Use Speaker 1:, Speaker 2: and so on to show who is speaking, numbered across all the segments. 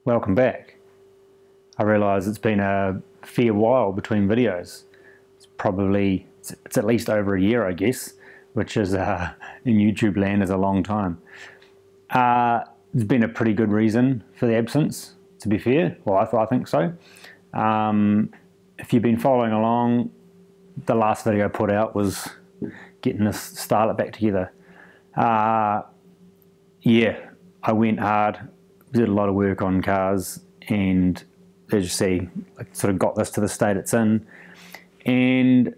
Speaker 1: Welcome back. I realise it's been a fair while between videos. It's at least over a year, I guess, which is in YouTube land is a long time. There's been a pretty good reason for the absence, to be fair. Well, I think so. If you've been following along, the last video I put out was getting this Starlet back together. Yeah, I went hard, did a lot of work on cars, and as you see, I sort of got this to the state it's in, and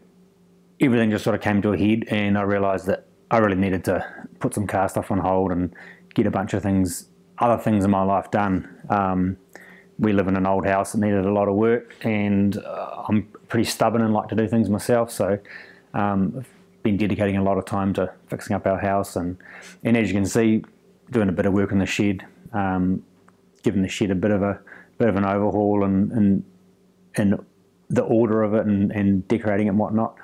Speaker 1: everything just sort of came to a head, and I realised that I really needed to put some car stuff on hold and get a bunch of things, other things in my life done. We live in an old house that needed a lot of work, and I'm pretty stubborn and like to do things myself, so I've been dedicating a lot of time to fixing up our house, and as you can see, doing a bit of work in the shed, giving the shed a bit of an overhaul and the order of it and decorating it and whatnot.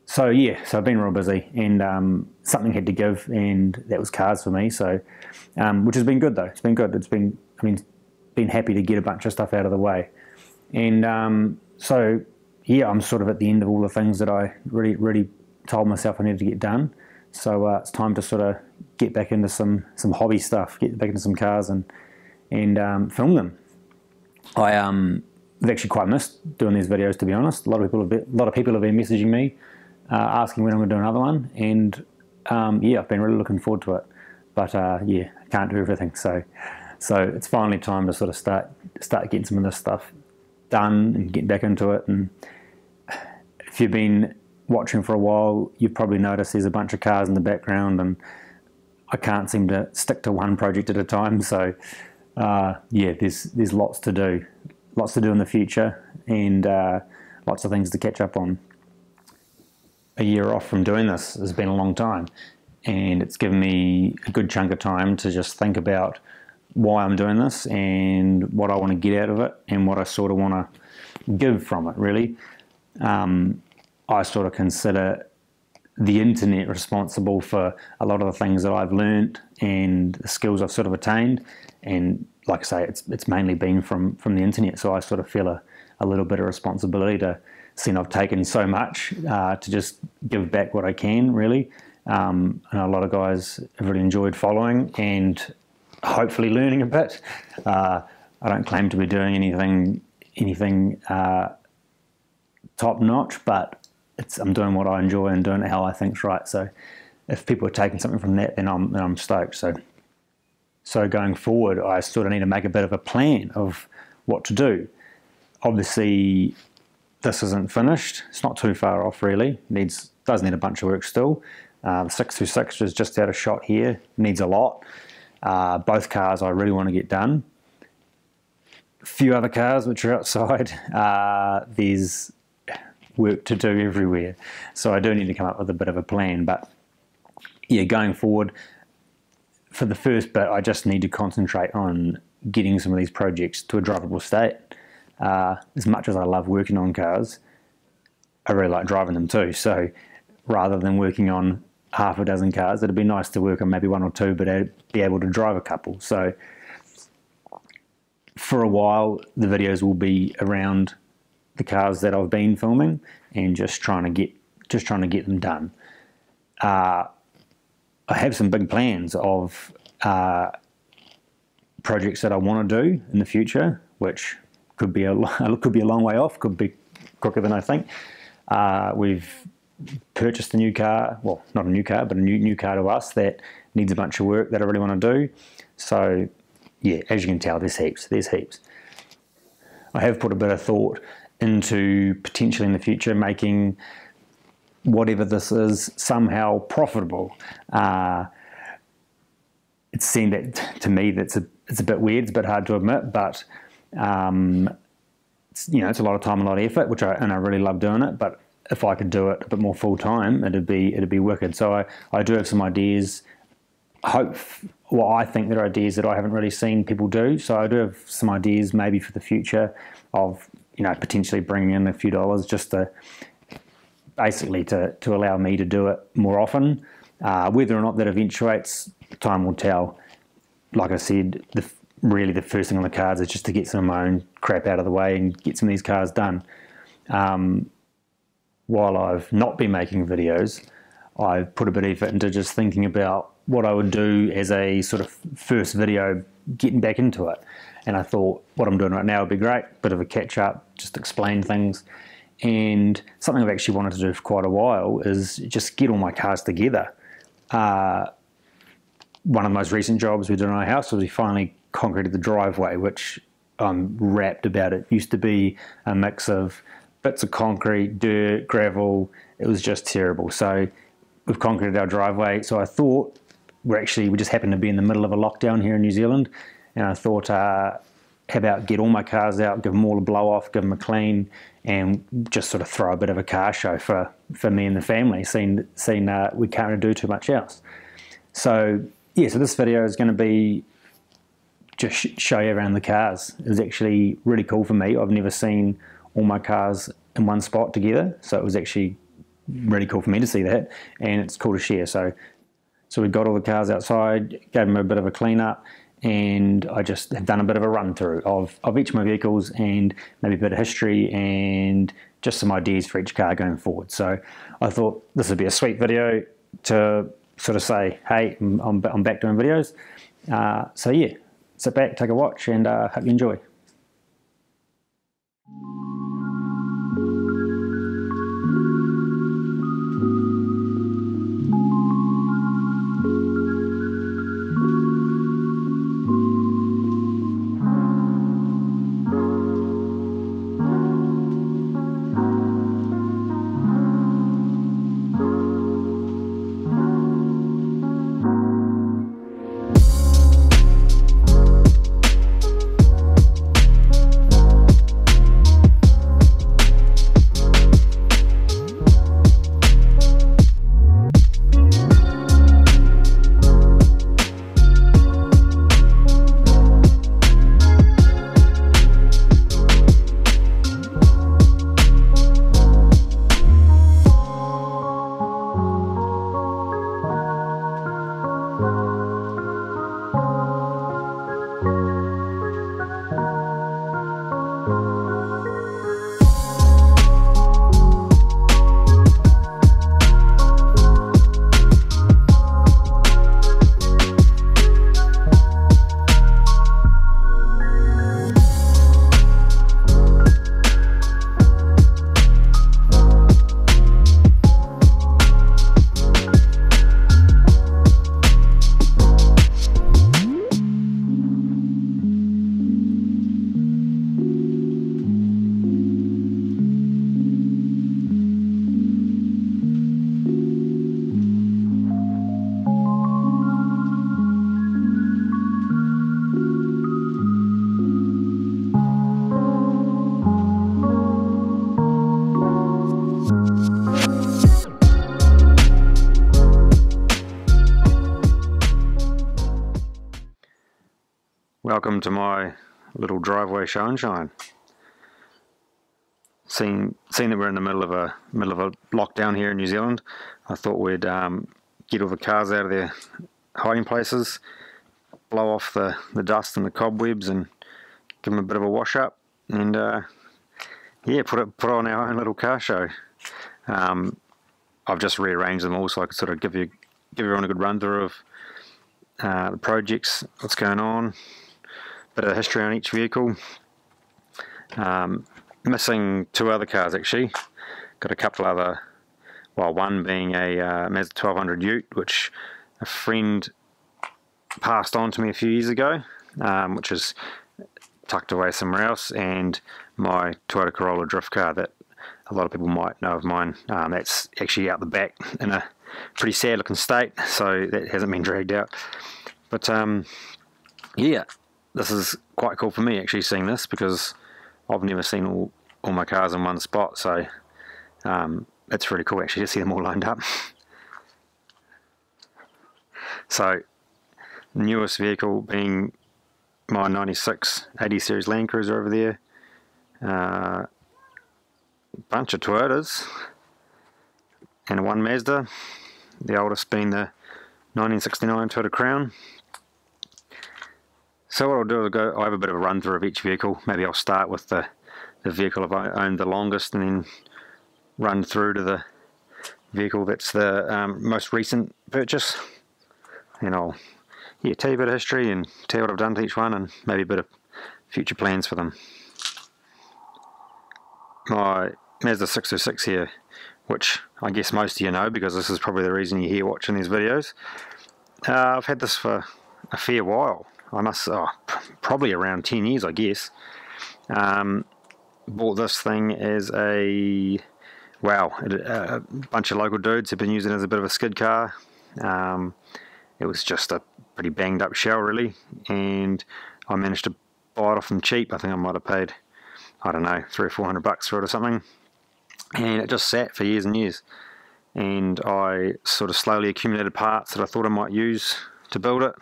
Speaker 1: So yeah, so I've been real busy, and something had to give, and that was cars for me. So which has been good though. It's been good. Been happy to get a bunch of stuff out of the way, and so yeah, I'm sort of at the end of all the things that I really told myself I needed to get done. So it's time to sort of get back into some hobby stuff, get back into some cars and film them. I've actually quite missed doing these videos, to be honest. A lot of people have been messaging me asking when I'm going to do another one, and yeah, I've been really looking forward to it. But yeah, I can't do everything, so it's finally time to sort of start getting some of this stuff done and getting back into it. And if you've been watching for a while, you've probably noticed there's a bunch of cars in the background, and I can't seem to stick to one project at a time. So yeah, there's lots to do in the future, and lots of things to catch up on. A year off from doing this has been a long time, and it's given me a good chunk of time to just think about why I'm doing this and what I want to get out of it and what I sort of want to give from it, really. I sort of consider the internet responsible for a lot of the things that I've learned and the skills I've sort of attained, and like I say, it's mainly been from the internet, so I sort of feel a little bit of responsibility to, seeing I've taken so much, to just give back what I can, really. I know a lot of guys have really enjoyed following and hopefully learning a bit. I don't claim to be doing anything top notch, but I'm doing what I enjoy and doing it how I think's right. So if people are taking something from that, then I'm stoked. So going forward, I sort of need to make a bit of a plan of what to do. Obviously, this isn't finished. It's not too far off, really. Does need a bunch of work still. The 626 is just out of shot here. Needs a lot. Both cars I really want to get done. A few other cars which are outside. There's work to do everywhere, so I do need to come up with a bit of a plan. But yeah, going forward, for the first bit, I just need to concentrate on getting some of these projects to a drivable state. As much as I love working on cars, I really like driving them too. So rather than working on half a dozen cars, it'd be nice to work on maybe one or two, but I'd be able to drive a couple. So for a while, the videos will be around the cars that I've been filming and just trying to get them done. I have some big plans of projects that I want to do in the future, which could be a long way off, could be quicker than I think. We've purchased a new car, well, not a new car, but a new car to us that needs a bunch of work that I really want to do. So yeah, as you can tell, there's heaps. I have put a bit of thought into potentially in the future making whatever this is somehow profitable. It seemed that to me it's a bit weird, it's a bit hard to admit, but it's a lot of time, a lot of effort, and I really love doing it. But if I could do it a bit more full time, it'd be wicked. So I do have some ideas. I think there are ideas that I haven't really seen people do. So I do have some ideas maybe for the future of potentially bringing in a few dollars just to basically to allow me to do it more often. Whether or not that eventuates, time will tell. Like I said, really the first thing on the cards is just to get some of my own crap out of the way and get some of these cars done. While I've not been making videos, I've put a bit of effort into just thinking about what I would do as a sort of first video, getting back into it. And I thought what I'm doing right now would be great, bit of a catch up, just explain things. And something I've actually wanted to do for quite a while is just get all my cars together. One of the most recent jobs we did in our house was we finally concreted the driveway, which I'm rapt about. It used to be a mix of bits of concrete, dirt, gravel. It was just terrible. So we've concreted our driveway. So I thought we just happened to be in the middle of a lockdown here in New Zealand. And I thought, how about get all my cars out, give them all a blow off, give them a clean, and just sort of throw a bit of a car show for me and the family, seeing we can't really do too much else. So yeah, so this video is going to be just show you around the cars. It was actually really cool for me. I've never seen all my cars in one spot together, so it was actually really cool for me to see that, and it's cool to share. So we got all the cars outside, gave them a bit of a clean up, and I just have done a bit of a run through of each of my vehicles and maybe a bit of history and just some ideas for each car going forward. So I thought this would be a sweet video to sort of say, hey, I'm back doing videos. So yeah, sit back, take a watch, and hope you enjoy. Welcome to my little driveway show and shine. Seeing that we're in the middle of a lockdown here in New Zealand, I thought we'd get all the cars out of their hiding places, blow off the dust and the cobwebs, and give them a bit of a wash up, and yeah, put on our own little car show. I've just rearranged them all so I could sort of give everyone a good run through of the projects, what's going on, bit of history on each vehicle. Missing two other cars actually. Got a couple other, well, one being a Mazda 1200 Ute, which a friend passed on to me a few years ago, which is tucked away somewhere else, and my Toyota Corolla drift car that a lot of people might know of mine. That's actually out the back in a pretty sad looking state, so that hasn't been dragged out. But yeah, this is quite cool for me actually seeing this, because I've never seen all my cars in one spot, so it's really cool actually to see them all lined up. So newest vehicle being my 96 80 series Landcruiser over there. Bunch of Toyotas and one Mazda, the oldest being the 1969 Toyota Crown.
Speaker 2: So what I'll do is I'll have a bit of a run through of each vehicle. Maybe I'll start with the vehicle I've owned the longest, and then run through to the vehicle that's the most recent purchase. And I'll tell you a bit of history and tell you what I've done to each one, and maybe a bit of future plans for them. My Mazda 606 here, which I guess most of you know because this is probably the reason you're here watching these videos. I've had this for a fair while. I must, probably around 10 years, I guess. Bought this thing as a bunch of local dudes have been using it as a bit of a skid car. It was just a pretty banged up shell, really, and I managed to buy it off them cheap. I think I might have paid, I don't know, $300 or $400 for it or something, and it just sat for years and years. And I sort of slowly accumulated parts that I thought I might use to build it.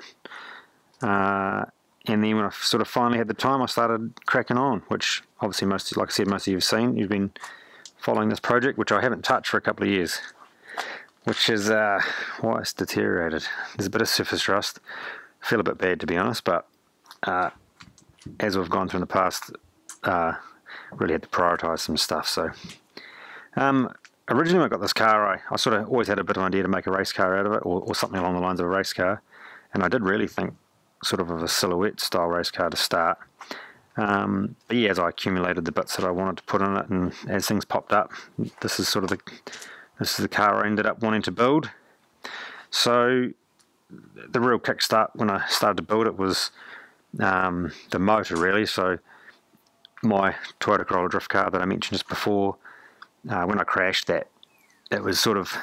Speaker 2: And then when I sort of finally had the time, I started cracking on, which obviously like I said, most of you have seen. You've been following this project, which I haven't touched for a couple of years, which is why it's deteriorated. There's a bit of surface rust. I feel a bit bad, to be honest, but as we've gone through in the past, really had to prioritise some stuff. So originally when I got this car, I sort of always had a bit of an idea to make a race car out of it, or something along the lines of a race car, and I did really think sort of a silhouette style race car to start. But yeah, as I accumulated the bits that I wanted to put in it, and as things popped up, this is the car I ended up wanting to build. So the real kickstart when I started to build it was the motor, really. So my Toyota Corolla drift car that I mentioned just before, when I crashed that, it was sort of,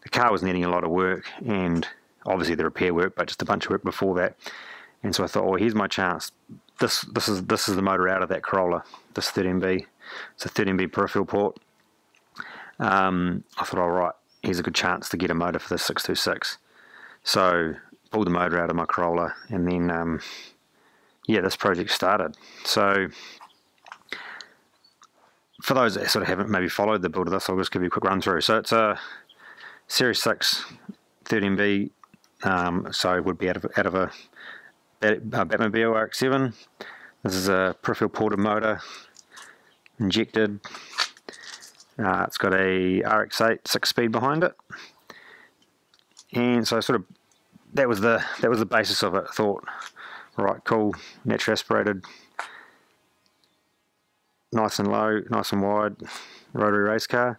Speaker 2: the car was needing a lot of work, and obviously the repair work, but just a bunch of work before that. And so I thought, well, here's my chance. This is the motor out of that Corolla, this 13B. It's a 13B peripheral port. I thought, all right, here's a good chance to get a motor for the 626. So pulled the motor out of my Corolla, and then this project started. So for those that sort of haven't maybe followed the build of this, I'll just give you a quick run through. So it's a Series 6 13B, so it would be out of a Batmobile RX-7. This is a peripheral ported motor, injected. It's got a RX-8 6-speed behind it, and so sort of that was the basis of it. I thought, right, cool, naturally aspirated, nice and low, nice and wide, rotary race car.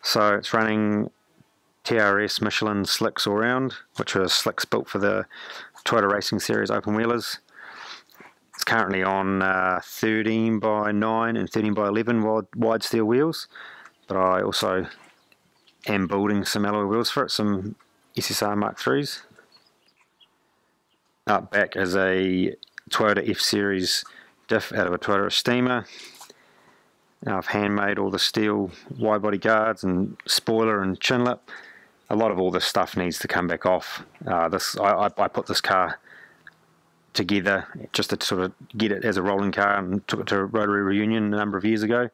Speaker 2: So it's running TRS Michelin slicks all round, which are slicks built for the Toyota Racing Series open wheelers. It's currently on 13 by 9 and 13 by 11 wide steel wheels, but I also am building some alloy wheels for it, some SSR Mark IIIs. Up back is a Toyota F-Series diff out of a Toyota Steamer. Now I've handmade all the steel wide body guards and spoiler and chin lip. A lot of all this stuff needs to come back off. I put this car together just to sort of get it as a rolling car, and took it to a Rotary Reunion a number of years ago.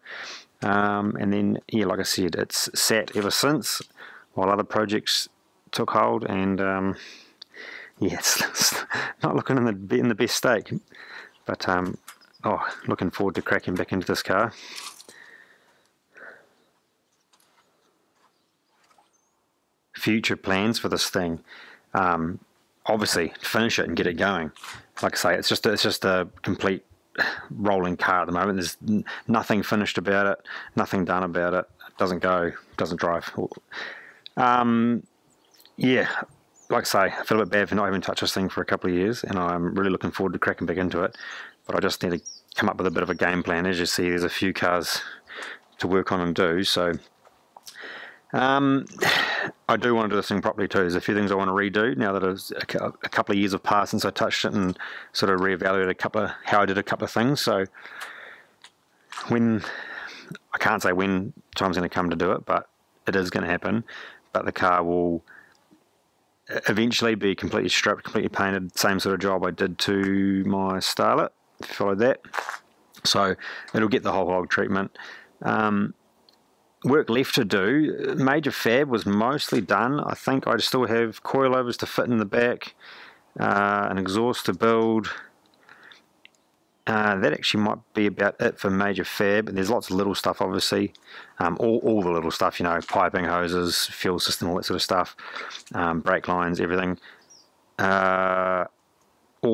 Speaker 2: And then, yeah, like I said, it's sat ever since while other projects took hold, and it's not looking in the best state. But looking forward to cracking back into this car. Future plans for this thing, obviously finish it and get it going. Like I say, it's just a complete rolling car at the moment. There's nothing finished about it, nothing done about it. It doesn't go, doesn't drive. Yeah, like I say, I feel a bit bad for not having touched this thing for a couple of years, and I'm really looking forward to cracking back into it. But I just need to come up with a bit of a game plan. As you see, there's a few cars to work on and do. So I do want to do this thing properly too. There's a few things I want to redo now that it's a couple of years have passed since I touched it, and sort of reevaluate how I did a couple of things. So I can't say when time's going to come to do it, but it is going to happen. But the car will eventually be completely stripped, completely painted, same sort of job I did to my Starlet, if you followed that. So it'll get the whole hog treatment. Work left to do. Major fab was mostly done. I think I still have coilovers to fit in the back, an exhaust to build, that actually might be about it for major fab. There's lots of little stuff, obviously, all the little stuff, you know, piping, hoses, fuel system, all that sort of stuff, brake lines, everything, all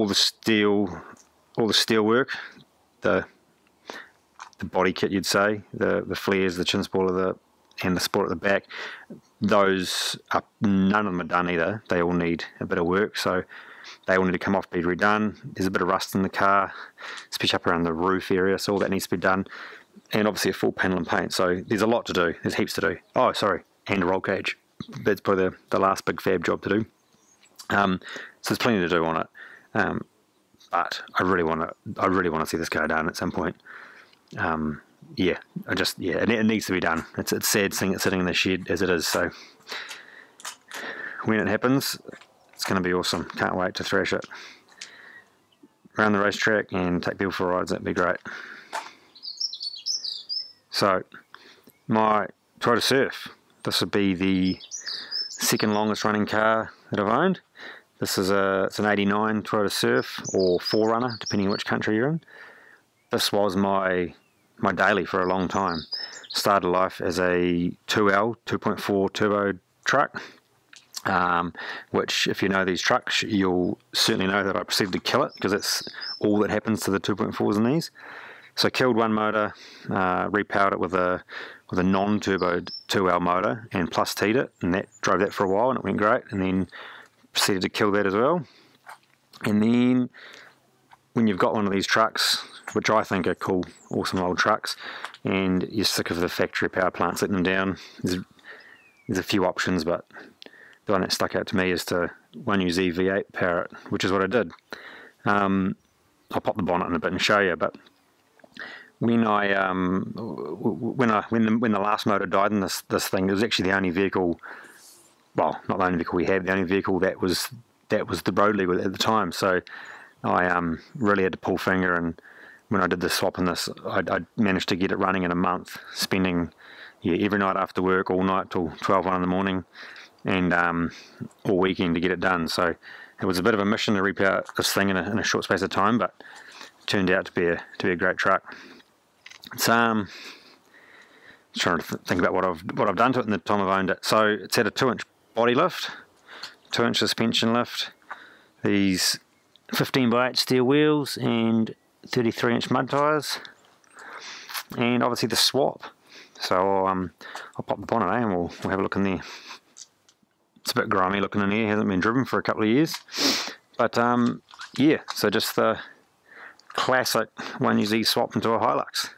Speaker 2: the steel work, the body kit, you'd say, the flares, the chin spoiler, and the spoiler at the back. Those are, none of them are done either. They all need a bit of work, so they all need to come off, be redone. There's a bit of rust in the car, especially up around the roof area, so all that needs to be done. And obviously a full panel and paint, so there's a lot to do. There's heaps to do. Oh, sorry, and a roll cage. That's probably the last big fab job to do. So there's plenty to do on it. But I really want to see this car done at some point. Yeah, it needs to be done. It's sad seeing it sitting in the shed as it is. So when it happens, it's going to be awesome. Can't wait to thrash it around the racetrack and take people for rides. That'd be great. So my Toyota Surf. This would be the second longest running car that I've owned. It's an 89 Toyota Surf, or 4Runner, depending on which country you're in. This was my daily for a long time. Started life as a 2L 2.4 turbo truck, which, if you know these trucks, you'll certainly know that I proceeded to kill it, because that's all that happens to the 2.4s in these. So I killed one motor, repowered it with a non-turbo 2L motor, and plus T'd it, and that drove that for a while, and it went great. And then proceeded to kill that as well. And then when you've got one of these trucks, which I think are cool, awesome old trucks, and you're sick of the factory power plants letting them down, there's a few options, but the one that stuck out to me is to 1UZ V8 power it, which is what I did. I'll pop the bonnet in a bit and show you, but when the last motor died in this thing, it was actually the only vehicle, well, not the only vehicle we had, the only vehicle that was the road legal at the time. So I really had to pull finger, and when I did the swap in this, I managed to get it running in a month, spending every night after work, all night till 12, 1 in the morning, and all weekend to get it done. So it was a bit of a mission to repower this thing in a short space of time, but it turned out to be a great truck. It's trying to think about what I've done to it in the time I've owned it. So it's had a 2-inch body lift, 2-inch suspension lift, these 15x8 steel wheels, and 33-inch mud tyres, and obviously the swap. So I'll pop the bonnet, and we'll have a look in there. It's a bit grimy looking in here, hasn't been driven for a couple of years, but yeah, so just the classic 1UZ swap into a Hilux.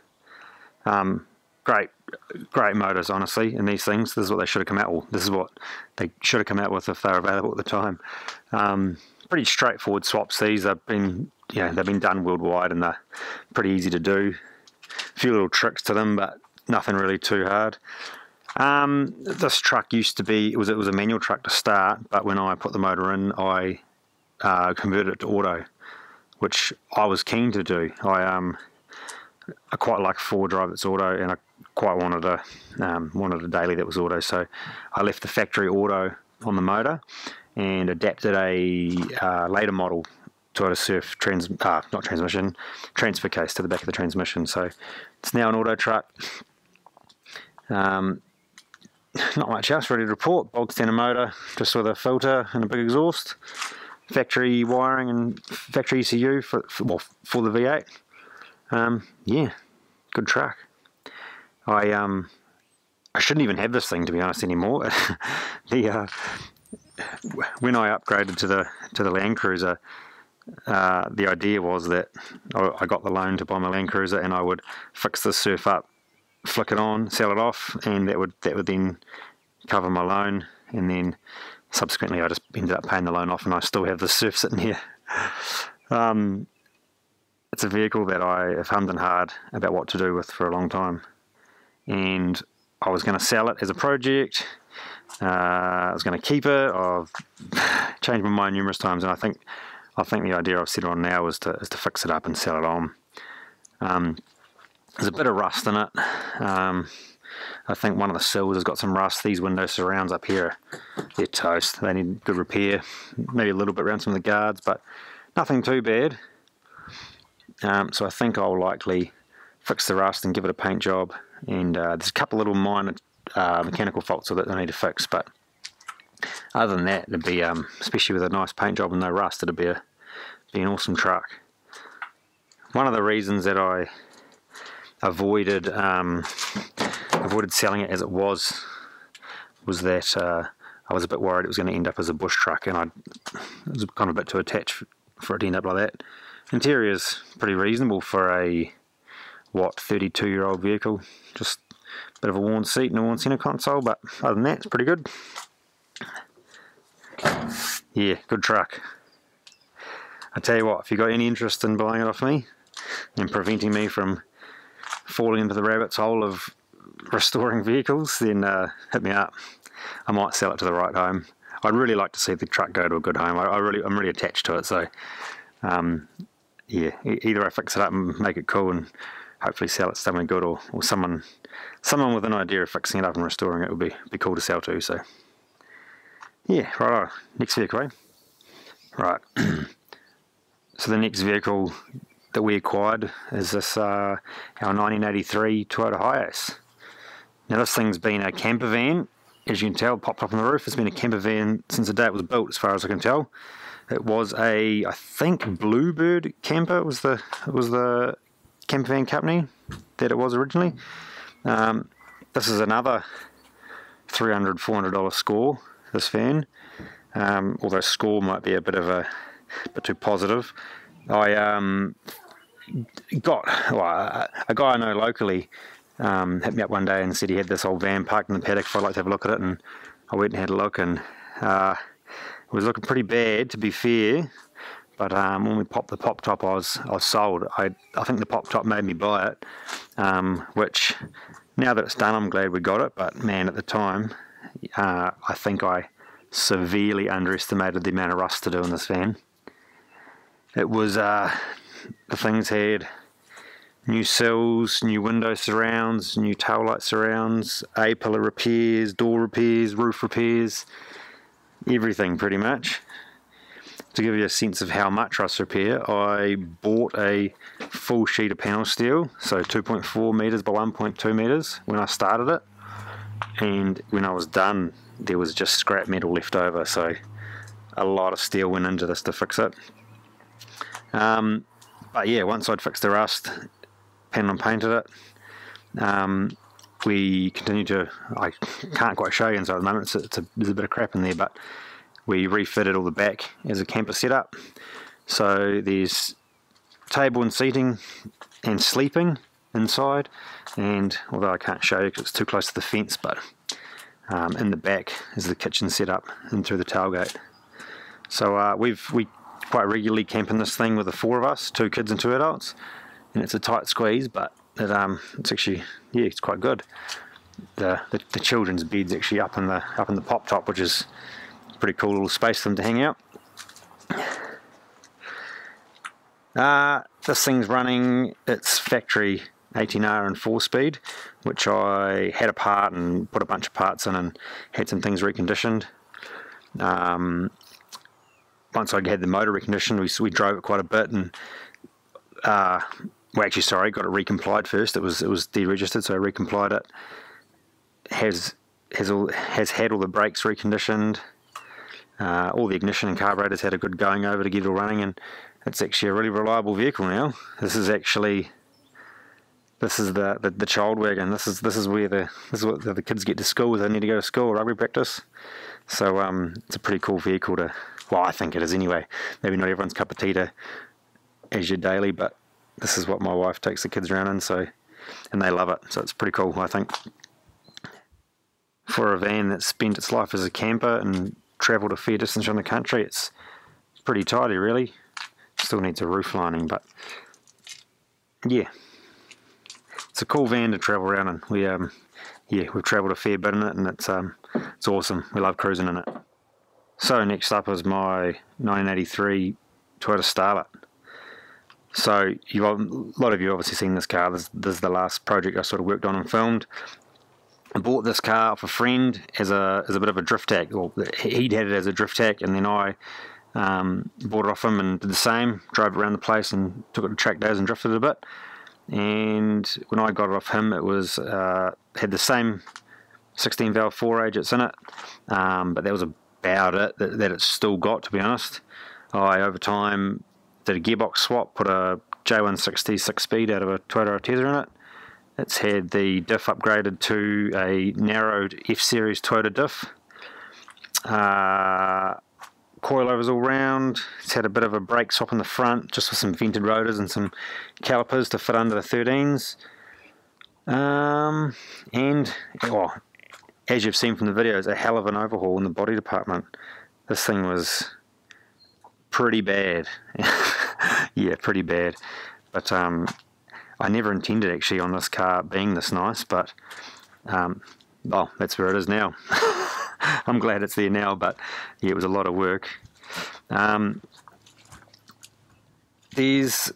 Speaker 2: Great motors, honestly, in these things. This is what they should have come out with. This is what they should have come out with if they were available at the time. Pretty straightforward swaps. These have been, they've been done worldwide, and they're pretty easy to do. A few little tricks to them, but nothing really too hard. This truck used to be, it was a manual truck to start, but when I put the motor in, I converted it to auto, which I was keen to do. I quite like a 4-drive that's auto, and I quite wanted a daily that was auto, so I left the factory auto on the motor and adapted a later model Toyota Surf transfer case to the back of the transmission. So it's now an auto truck. Not much else really to report. Bog standard motor, just with a filter and a big exhaust. Factory wiring and factory ECU for the V8. Yeah, good truck. I shouldn't even have this thing, to be honest, anymore. When I upgraded to the Landcruiser, the idea was that I got the loan to buy my Landcruiser, and I would fix the Surf up, flick it on, sell it off, and that would then cover my loan. And then subsequently, I just ended up paying the loan off, and I still have the Surf sitting here. It's a vehicle that I have hummed and hard about what to do with for a long time, and I was going to sell it as a project. I was going to keep it. I've changed my mind numerous times, and I think the idea I've settled on now is to fix it up and sell it on. There's a bit of rust in it. I think one of the sills has got some rust. These window surrounds up here, they're toast. They need good repair. Maybe a little bit around some of the guards, but nothing too bad. So I think I'll likely fix the rust and give it a paint job, and there's a couple little minor mechanical faults with it that I need to fix, but other than that, it'd be, especially with a nice paint job and no rust, it'd be an awesome truck. One of the reasons that I avoided selling it as it was that I was a bit worried it was going to end up as a bush truck, and I was kind of a bit too attached for it to end up like that. Interior's pretty reasonable for a 32-year-old vehicle. Just a bit of a worn seat and a worn centre console, but other than that, it's pretty good. Yeah, good truck. I tell you what, if you got any interest in buying it off me and preventing me from falling into the rabbit's hole of restoring vehicles, then hit me up. I might sell it to the right home. I'd really like to see the truck go to a good home. I'm really attached to it, so yeah, either I fix it up and make it cool and hopefully sell it to someone good, or someone with an idea of fixing it up and restoring it would be cool to sell to. So yeah, right. Next vehicle, eh? Right. So the next vehicle that we acquired is this our 1983 Toyota Hiace. Now this thing's been a camper van, as you can tell, popped up on the roof. It's been a camper van since the day it was built, as far as I can tell. It was I think Bluebird Camper was the camper van company that it was originally. This is another $300, $400 score, this van. Although score might be a bit too positive. A guy I know locally hit me up one day and said he had this old van parked in the paddock if I'd like to have a look at it, and I went and had a look, and it was looking pretty bad, to be fair. But when we popped the pop top, I was sold. I think the pop top made me buy it, which now that it's done, I'm glad we got it. But man, at the time, I think I severely underestimated the amount of rust to do in this van. It was the things had new sills, new window surrounds, new taillight surrounds, A-pillar repairs, door repairs, roof repairs, everything pretty much. To give you a sense of how much rust repair, I bought a full sheet of panel steel, so 2.4 metres by 1.2 metres when I started it, and when I was done there was just scrap metal left over, so a lot of steel went into this to fix it. But yeah, once I'd fixed the rust, painted and painted it, we continued to, I can't quite show you inside at the moment, there's a bit of crap in there, but we refitted all the back as a camper setup. So there's table and seating and sleeping inside, and although I can't show you because it's too close to the fence, but in the back is the kitchen setup and through the tailgate. So we quite regularly camp in this thing with the four of us, 2 kids and 2 adults, and it's a tight squeeze, but it's actually, yeah, it's quite good. The children's bed's actually up in the pop top, which is a pretty cool little space for them to hang out. This thing's running its factory 18R and 4-speed, which I had apart and put a bunch of parts in and had some things reconditioned. Once I had the motor reconditioned, we drove it quite a bit, and got it recomplied first. It was deregistered, so I recomplied it. Has had all the brakes reconditioned. All the ignition and carburetors had a good going over to get it all running, and it's actually a really reliable vehicle now. This is the child wagon. This is what the kids get to school with. They need to go to school, rugby practice. So it's a pretty cool vehicle to. Well, I think it is anyway. Maybe not everyone's cup of tea as your daily, but this is what my wife takes the kids around in. And they love it. So it's pretty cool, I think. For a van that's spent its life as a camper and travelled a fair distance around the country, it's pretty tidy, really. Still needs a roof lining, but yeah, it's a cool van to travel around in. We've travelled a fair bit in it, and it's awesome. We love cruising in it. So next up is my 1983 Toyota Starlet. So a lot of you obviously seen this car. This is the last project I sort of worked on and filmed. I bought this car off a friend as a bit of a drift tack. Well, he'd had it as a drift tack, and then I Bought it off him and did the same, drove it around the place and took it to track days and drifted it a bit. And when I got it off him, it was had the same 16 valve 4AG it's in it, but that was about it that it's still got, to be honest. I over time did a gearbox swap, put a J160 6-speed out of a Toyota Hiace in it. It's had the diff upgraded to a narrowed F-Series Toyota diff. Coilovers all round. It's had a bit of a brake swap in the front, just with some vented rotors and some calipers to fit under the 13s. And, well, as you've seen from the videos, a hell of an overhaul in the body department. This thing was pretty bad. Yeah, pretty bad. But I never intended actually on this car being this nice, but well, that's where it is now. I'm glad it's there now, but yeah, it was a lot of work. There's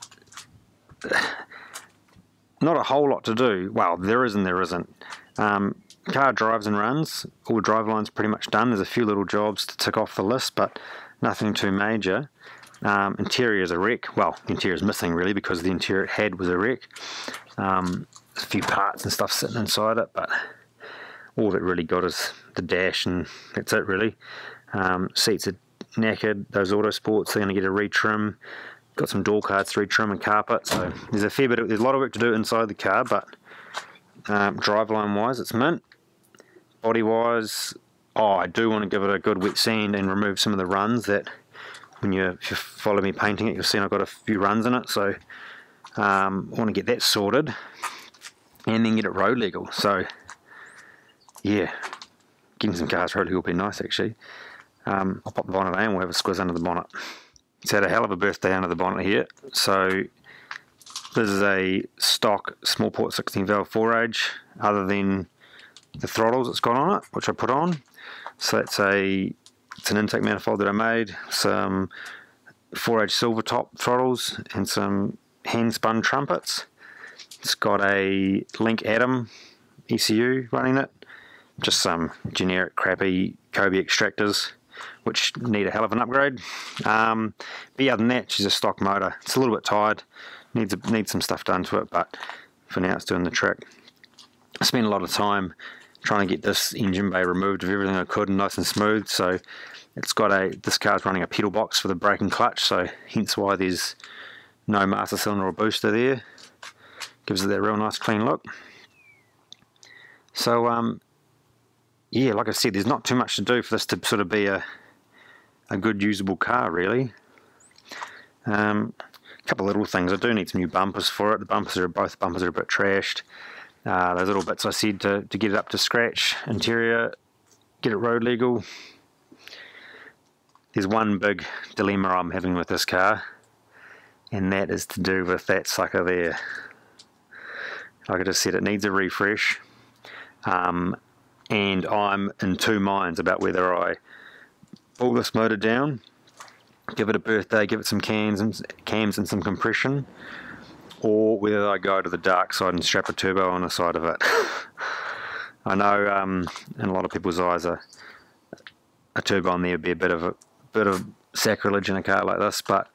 Speaker 2: not a whole lot to do. Well, there is and there isn't. Car drives and runs. All drivelines pretty much done. There's a few little jobs to tick off the list, but nothing too major. Interior is a wreck. Well, the interior is missing really because the interior it had was a wreck. A few parts and stuff sitting inside it, but all it really got is the dash, and that's it really. Seats are knackered. Those auto sports, they're going to get a retrim. Got some door cards to retrim and carpet, so there's a lot of work to do inside the car, but driveline wise it's mint. Body wise, I do want to give it a good wet sand and remove some of the runs that if you follow me painting it, you'll see I've got a few runs in it, so I want to get that sorted and then get it road legal. So yeah, getting some cars road legal would be nice actually. I'll pop the bonnet and we'll have a squiz under the bonnet. It's had a hell of a birthday under the bonnet here. So this is a stock small port 16 valve 4AG, other than the throttles it's got on it, which I put on. So it's an intake manifold that I made, some 4AG silver top throttles and some hand spun trumpets. It's got a Link Atom ECU running it, just some generic crappy Kobe extractors which need a hell of an upgrade. But yeah, other than that, she's a stock motor. It's a little bit tired, needs some stuff done to it, but for now it's doing the trick. I spent a lot of time trying to get this engine bay removed of everything I could and nice and smooth. So it's got this car's running a pedal box for the brake and clutch, so hence why there's no master cylinder or booster there. Gives it that real nice clean look. So yeah, like I said, there's not too much to do for this to sort of be a good usable car really. A couple of little things. I do need some new bumpers for it. Both bumpers are a bit trashed. Those little bits I said to get it up to scratch. Interior, get it road legal. There's one big dilemma I'm having with this car, and that is to do with that sucker there. Like I just said, it needs a refresh, and I'm in two minds about whether I pull this motor down, give it a birthday, give it some cams and some compression, or whether I go to the dark side and strap a turbo on the side of it. I know in a lot of people's eyes a turbo on there would be a bit of sacrilege in a car like this, but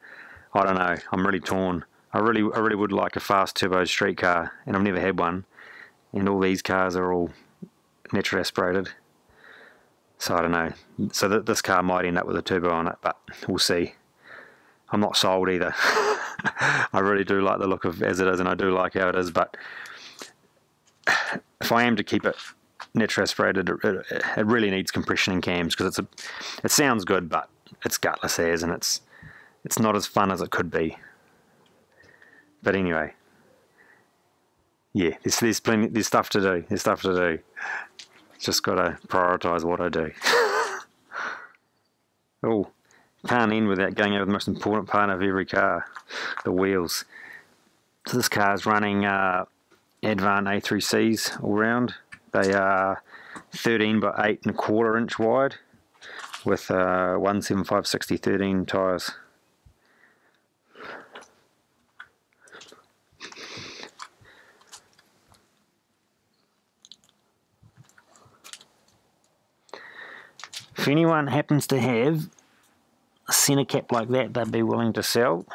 Speaker 2: I don't know, I'm really torn. I really would like a fast turbo street car, and I've never had one, and all these cars are all naturally aspirated, so I don't know. So this car might end up with a turbo on it, but we'll see. I'm not sold either. I really do like the look of as it is, and I do like how it is, but if I am to keep it naturally aspirated, it really needs compression and cams, because it sounds good, but it's gutless as, and it's not as fun as it could be. But anyway, yeah, there's stuff to do. There's stuff to do. Just got to prioritise what I do. Oh, can't end without going over the most important part of every car, the wheels. So this car's running Advan A3Cs all round. They are 13 by 8.25 inch wide with 175/60 13 tyres. If anyone happens to have centre cap like that they'd be willing to sell.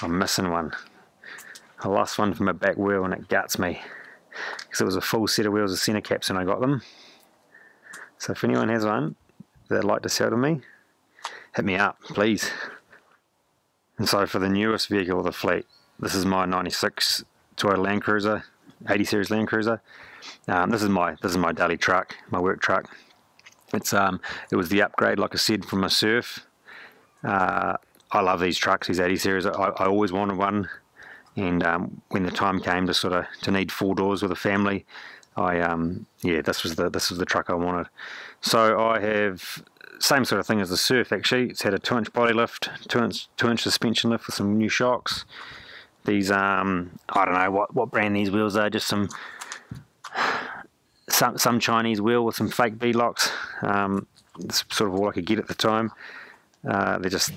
Speaker 2: I'm missing one. I lost one from a back wheel and it guts me, because it was a full set of wheels of centre caps when I got them. So if anyone has one that'd like to sell to me, hit me up, please. And so for the newest vehicle of the fleet, this is my 96 Toyota Landcruiser, 80 series Landcruiser. This is my daily truck, my work truck. It was the upgrade, like I said, from a Surf. I love these trucks, these 80 series. I always wanted one, and when the time came to need 4 doors with a family, this was the truck I wanted. So I have same sort of thing as the Surf actually. It's had a 2-inch body lift, 2-inch suspension lift with some new shocks. These I don't know what brand these wheels are, just some Chinese wheel with some fake V-locks. That's sort of all I could get at the time. They're just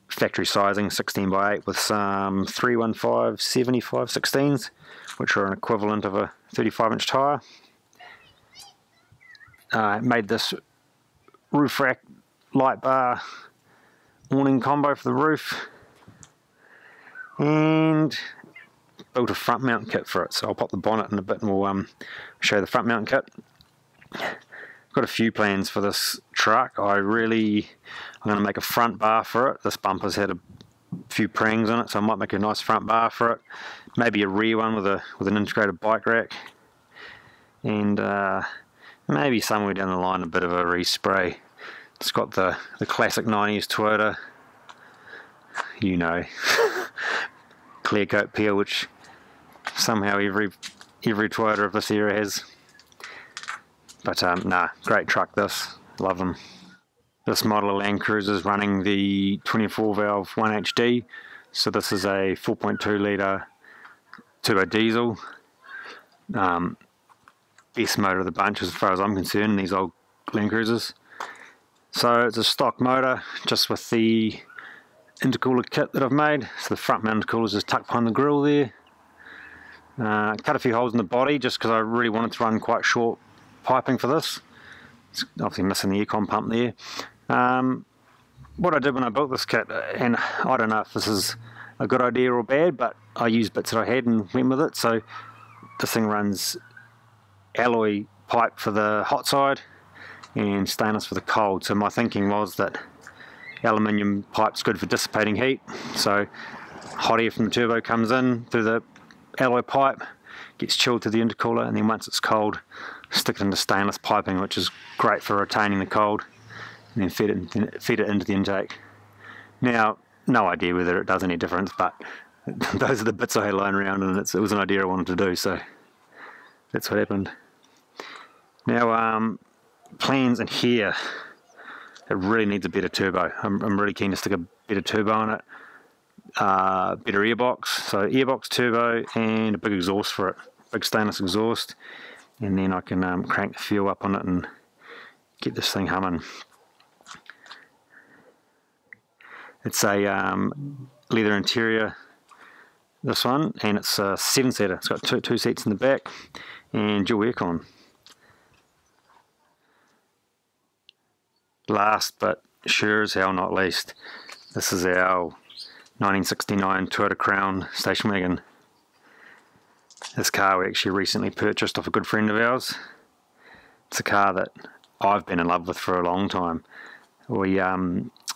Speaker 2: factory sizing, 16x8 with some 315 75 16s, which are an equivalent of a 35-inch tyre. Made this roof rack light bar awning combo for the roof, and built a front mount kit for it. So I'll pop the bonnet in a bit and we'll show you the front mount kit. Got a few plans for this truck. I'm going to make a front bar for it. This bumper's had a few prangs on it, so I might make a nice front bar for it. Maybe a rear one with an integrated bike rack, and maybe somewhere down the line a bit of a respray. It's got the classic 90s Toyota, you know, clear coat peel, which somehow every Toyota of this era has. But nah, great truck this, love them. This model of Landcruiser is running the 24 valve 1HD, so this is a 4.2 litre turbo diesel. Best motor of the bunch as far as I'm concerned in these old Landcruisers. So it's a stock motor just with the intercooler kit that I've made. So the front mount intercooler is just tucked behind the grille there. Cut a few holes in the body just because I really wanted to run quite short piping for this. It's obviously missing the aircon pump there. What I did when I built this kit, and I don't know if this is a good idea or bad, but I used bits that I had and went with it. So this thing runs alloy pipe for the hot side and stainless for the cold. So my thinking was that aluminium pipe's good for dissipating heat, so hot air from the turbo comes in through the alloy pipe, gets chilled to the intercooler, and then once it's cold, stick it into stainless piping, which is great for retaining the cold, and then feed it into the intake. Now, no idea whether it does any difference, but those are the bits I had lying around, and it was an idea I wanted to do, so that's what happened. Now, plans in here. It really needs a better turbo. I'm really keen to stick a better turbo on it. Better airbox, so airbox, turbo, and a big exhaust for it. Big stainless exhaust, and then I can crank the fuel up on it and get this thing humming. It's a leather interior, this one, and it's a 7-seater. It's got two seats in the back and dual aircon. Last but sure as hell not least, this is our 1969 Toyota Crown station wagon. This car we actually recently purchased off a good friend of ours. It's a car that I've been in love with for a long time. I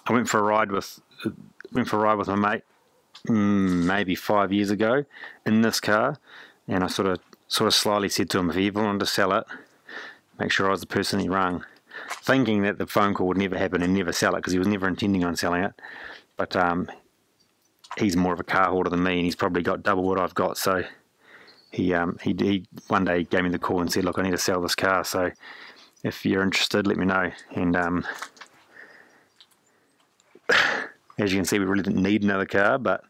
Speaker 2: went for a ride with my mate maybe 5 years ago in this car, and I sort of slyly said to him if he ever wanted to sell it, make sure I was the person he rang, thinking that the phone call would never happen and never sell it because he was never intending on selling it. But he's more of a car hoarder than me, and he's probably got double what I've got. So he one day gave me the call and said, look, I need to sell this car, so if you're interested, let me know. And as you can see, we really didn't need another car, but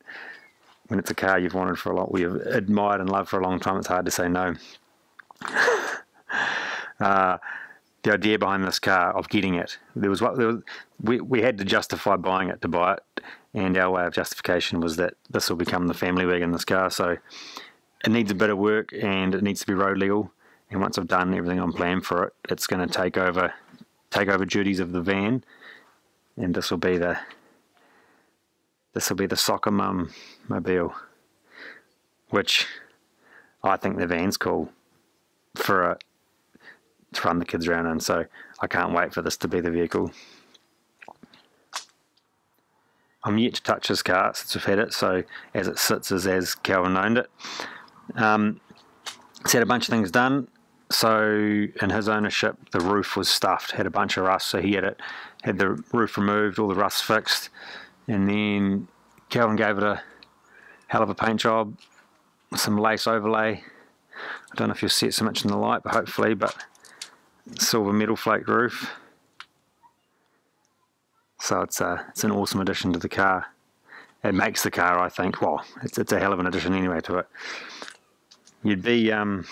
Speaker 2: when it's a car you've wanted for a long, we've admired and loved for a long time, it's hard to say no. The idea behind this car of getting it, we had to justify buying it to buy it, and our way of justification was that this will become the family wagon, this car, so it needs a bit of work and it needs to be road legal, and once I've done everything on plan for it, it's going to take over duties of the van and this will be the soccer mum mobile, which I think the van's cool to run the kids around in, so I can't wait for this to be the vehicle. I'm yet to touch this car since we've had it, so as it sits is as Calvin owned it. It's had a bunch of things done. So in his ownership, the roof was stuffed, had a bunch of rust, so he had the roof removed, all the rust fixed, and then Calvin gave it a hell of a paint job, some lace overlay. I don't know if you'll see it so much in the light, but hopefully, but silver metal flake roof. So it's an awesome addition to the car. It makes the car, I think, well, it's a hell of an addition anyway to it. You'd be, you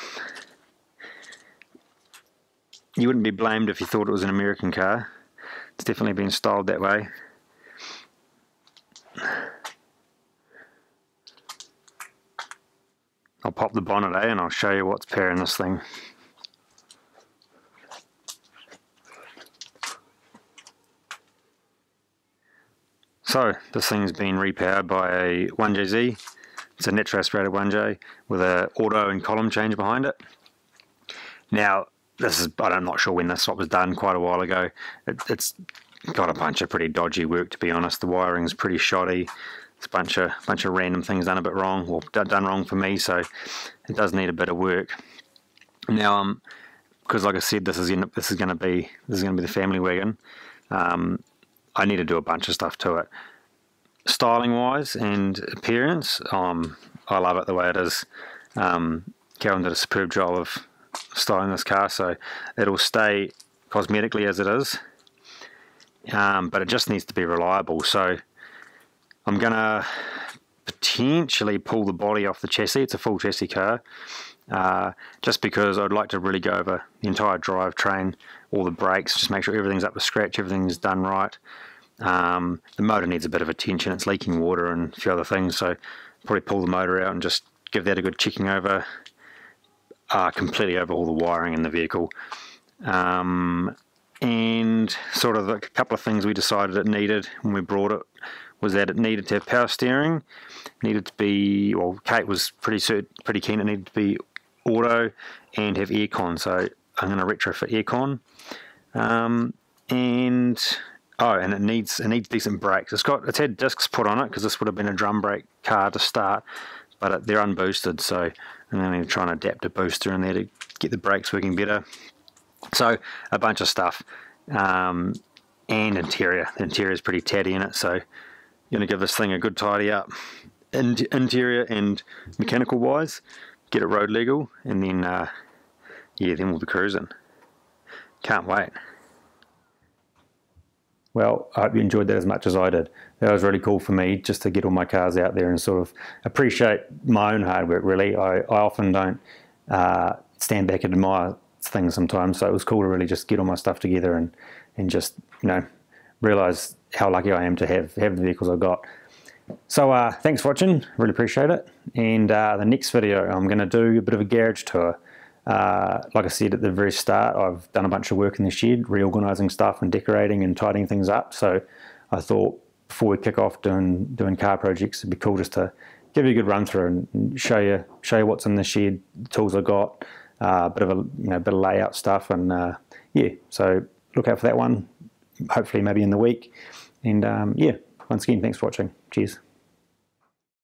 Speaker 2: wouldn't be blamed if you thought it was an American car. It's definitely been styled that way. I'll pop the bonnet, and I'll show you what's pairing this thing. So this thing's been repowered by a 1JZ. It's a naturally aspirated 1J with an auto and column change behind it. Now this is, I'm not sure when this swap was done, quite a while ago. It's got a bunch of pretty dodgy work, to be honest. The wiring's pretty shoddy. It's a bunch of random things done a bit wrong, or done wrong for me, so it does need a bit of work. Now, because like I said, this is going to be the family wagon. I need to do a bunch of stuff to it, styling wise and appearance. I love it the way it is. Calvin did a superb job of styling this car, so it'll stay cosmetically as it is, but it just needs to be reliable. So I'm gonna potentially pull the body off the chassis. It's a full chassis car, just because I'd like to really go over the entire drivetrain, all the brakes, just make sure everything's up to scratch, everything's done right. The motor needs a bit of attention. It's leaking water and a few other things, so probably pull the motor out and just give that a good checking over. Completely overhaul the wiring in the vehicle. And sort of a couple of things we decided it needed when we brought it was that it needed to have power steering, needed to be, well, Kate was pretty keen it needed to be auto and have aircon, so I'm going to retrofit aircon. And it needs decent brakes. It's had discs put on it because this would have been a drum brake car to start, but they're unboosted, so I'm going to try and adapt a booster in there to get the brakes working better. So a bunch of stuff, and interior. The interior is pretty tatty in it, so I'm going to give this thing a good tidy up, interior and mechanical wise, get it road legal, and then then we'll be cruising. Can't wait.
Speaker 1: Well, I hope you enjoyed that as much as I did. That was really cool for me, just to get all my cars out there and sort of appreciate my own hard work, really. I often don't stand back and admire things sometimes, so it was cool to really just get all my stuff together and just, realise how lucky I am to have the vehicles I've got. So thanks for watching, really appreciate it. And the next video, I'm going to do a bit of a garage tour. Like I said at the very start, I've done a bunch of work in the shed, reorganising stuff and decorating and tidying things up. So I thought before we kick off doing car projects, it'd be cool just to give you a good run through and show you what's in the shed, the tools I got, a bit of layout stuff, and so look out for that one. Hopefully maybe in the week. And once again, thanks for watching. Cheers.